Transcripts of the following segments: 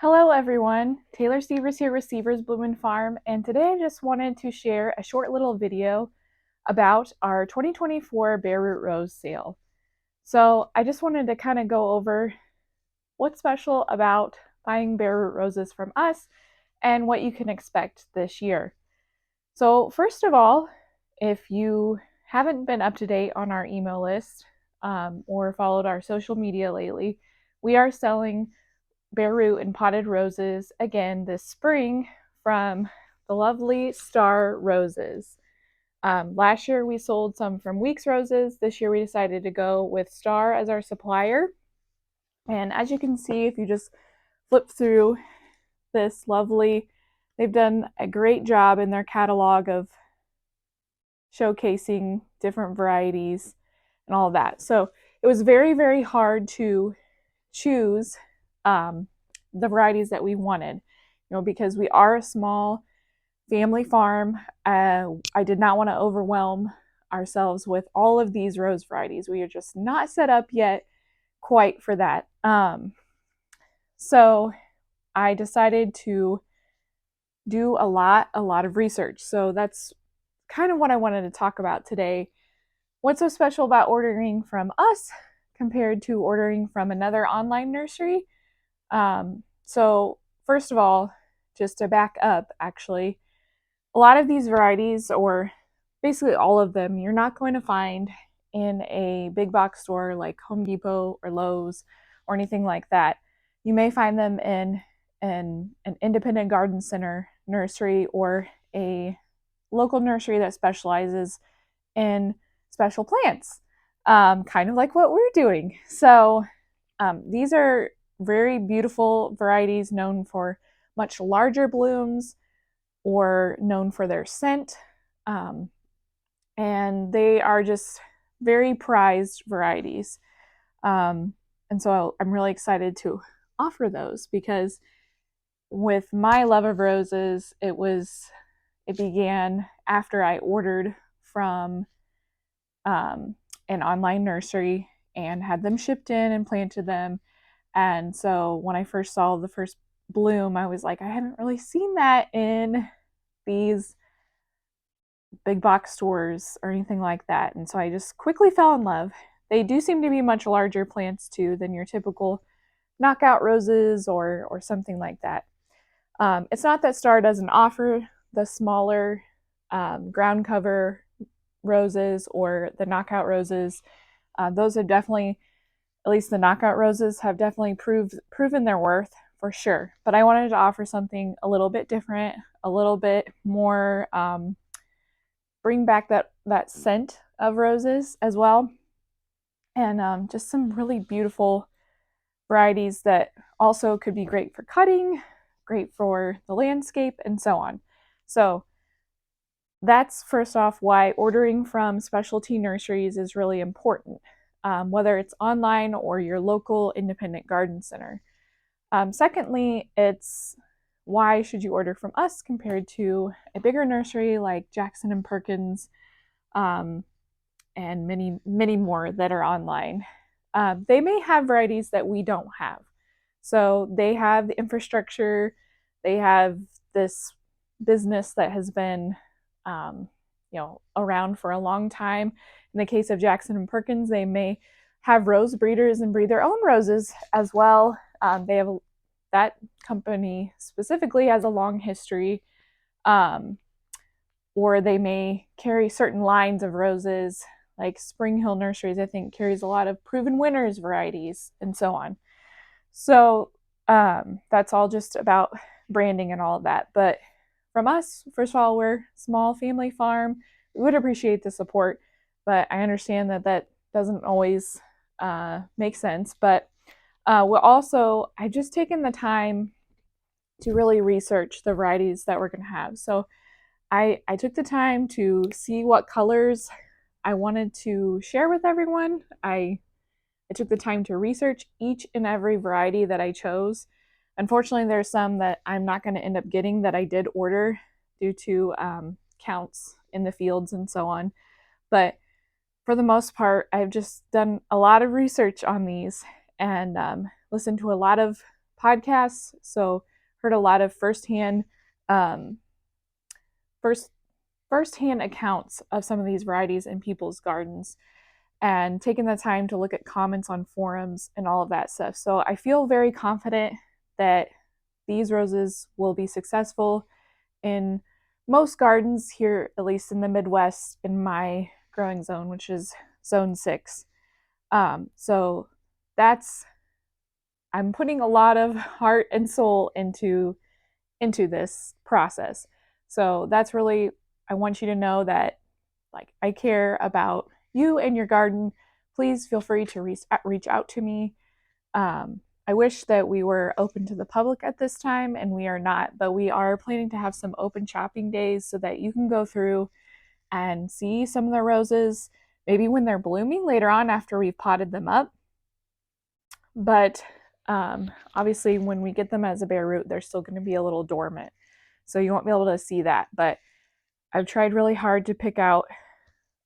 Hello everyone, Taylor Sievers here with Sievers Blumen Farm, and today I just wanted to share a short little video about our 2024 Bare Root Rose sale. So I just wanted to kind of go over what's special about buying Bare Root roses from us and what you can expect this year. So first of all, if you haven't been up to date on our email list or followed our social media lately, we are selling bare root and potted roses again this spring from the lovely Star Roses. Last year we sold some from Weeks Roses. This year we decided to go with Star as our supplier. And as you can see, if you just flip through this lovely, they've done a great job in their catalog of showcasing different varieties and all of that. So it was very, very hard to choose the varieties that we wanted, because we are a small family farm. I did not want to overwhelm ourselves with all of these rose varieties. We are just not set up yet quite for that. So I decided to do a lot of research. So that's kind of what I wanted to talk about today. What's so special about ordering from us compared to ordering from another online nursery? So first of all, just to back up, actually, a lot of these varieties, or basically all of them, you're not going to find in a big box store like Home Depot or Lowe's or anything like that. You may find them in an independent garden center nursery or a local nursery that specializes in special plants, kind of like what we're doing. So these are very beautiful varieties known for much larger blooms or known for their scent. And they are just very prized varieties. And so I'm really excited to offer those because with my love of roses, it began after I ordered from an online nursery and had them shipped in and planted them. And so when I first saw the first bloom, I was like, I haven't really seen that in these big box stores or anything like that. And so I just quickly fell in love. They do seem to be much larger plants too than your typical knockout roses or something like that. It's not that Star doesn't offer the smaller ground cover roses or the knockout roses. Those have definitely, at least the knockout roses, have definitely proven their worth for sure. But I wanted to offer something a little bit different, a little bit more, bring back that scent of roses as well, and just some really beautiful varieties that also could be great for cutting, great for the landscape, and so on. So that's first off why ordering from specialty nurseries is really important, whether it's online or your local independent garden center. Secondly, it's why should you order from us compared to a bigger nursery like Jackson and Perkins, and many, many more that are online. They may have varieties that we don't have. So they have the infrastructure, they have this business that has been around for a long time. In the case of Jackson and Perkins, they may have rose breeders and breed their own roses as well. That company specifically has a long history, or they may carry certain lines of roses, like Spring Hill Nurseries, I think, carries a lot of proven winners varieties and so on. So that's all just about branding and all of that. But from us, first of all, we're a small family farm. We would appreciate the support, but I understand that doesn't always make sense. But I've just taken the time to really research the varieties that we're going to have. So I took the time to see what colors I wanted to share with everyone. I took the time to research each and every variety that I chose. Unfortunately, there's some that I'm not going to end up getting that I did order due to counts in the fields and so on. But for the most part, I've just done a lot of research on these and listened to a lot of podcasts, so heard a lot of firsthand um, first firsthand accounts of some of these varieties in people's gardens, and taking the time to look at comments on forums and all of that stuff. So I feel very confident that these roses will be successful in most gardens here, at least in the Midwest, in my growing zone, which is zone 6. So that's I'm putting a lot of heart and soul into this process. So that's really, I want you to know that, like, I care about you and your garden. Please feel free to reach out to me. I wish that we were open to the public at this time, and we are not, but we are planning to have some open shopping days so that you can go through and see some of the roses, maybe when they're blooming later on after we've potted them up. But obviously, when we get them as a bare root, they're still going to be a little dormant. So you won't be able to see that. But I've tried really hard to pick out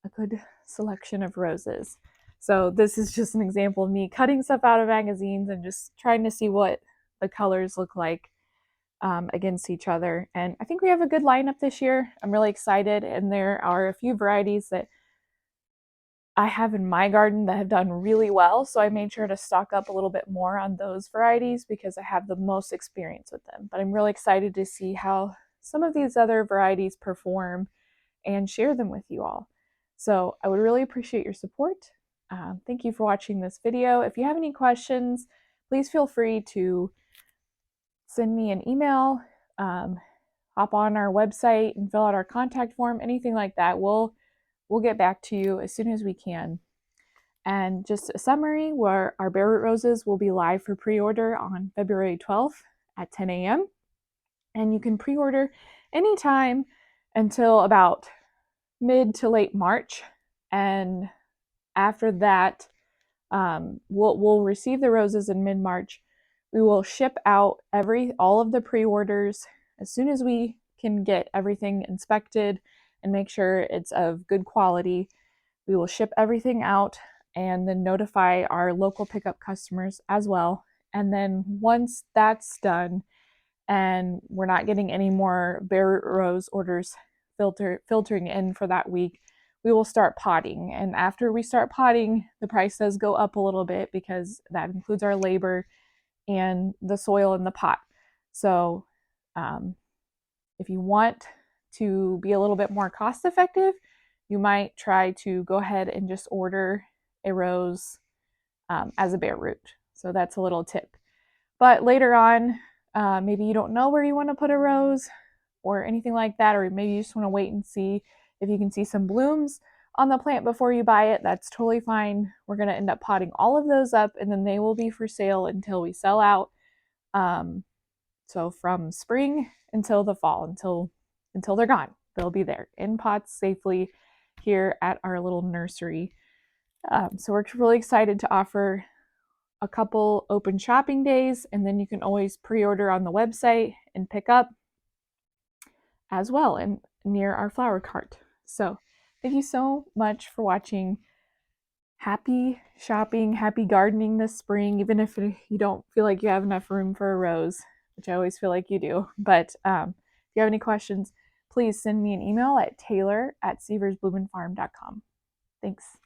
a good selection of roses. So this is just an example of me cutting stuff out of magazines and just trying to see what the colors look like against each other. And I think we have a good lineup this year. I'm really excited. And there are a few varieties that I have in my garden that have done really well. So I made sure to stock up a little bit more on those varieties because I have the most experience with them. But I'm really excited to see how some of these other varieties perform and share them with you all. So I would really appreciate your support. Thank you for watching this video. If you have any questions, please feel free to send me an email, hop on our website and fill out our contact form, anything like that. We'll get back to you as soon as we can. And just a summary, where our bare root roses will be live for pre-order on February 12th at 10 a.m. And you can pre-order anytime until about mid to late March. And after that, we'll receive the roses in mid-March. We will ship out all of the pre-orders as soon as we can get everything inspected and make sure it's of good quality. We will ship everything out and then notify our local pickup customers as well. And then once that's done and we're not getting any more bare rose orders filtering in for that week, we will start potting. And after we start potting, the price does go up a little bit because that includes our labor and the soil in the pot. So if you want to be a little bit more cost effective, you might try to go ahead and just order a rose as a bare root. So that's a little tip. But later on, maybe you don't know where you want to put a rose or anything like that, or maybe you just want to wait and see if you can see some blooms on the plant before you buy it. That's totally fine. We're going to end up potting all of those up, and then they will be for sale until we sell out. So from spring until the fall, until they're gone, they'll be there in pots safely here at our little nursery. So we're really excited to offer a couple open shopping days, and then you can always pre-order on the website and pick up as well and near our flower cart. So thank you so much for watching. Happy shopping, happy gardening this spring, even if you don't feel like you have enough room for a rose, which I always feel like you do. But if you have any questions, please send me an email at taylor@sieversblumenfarm.com. Thanks.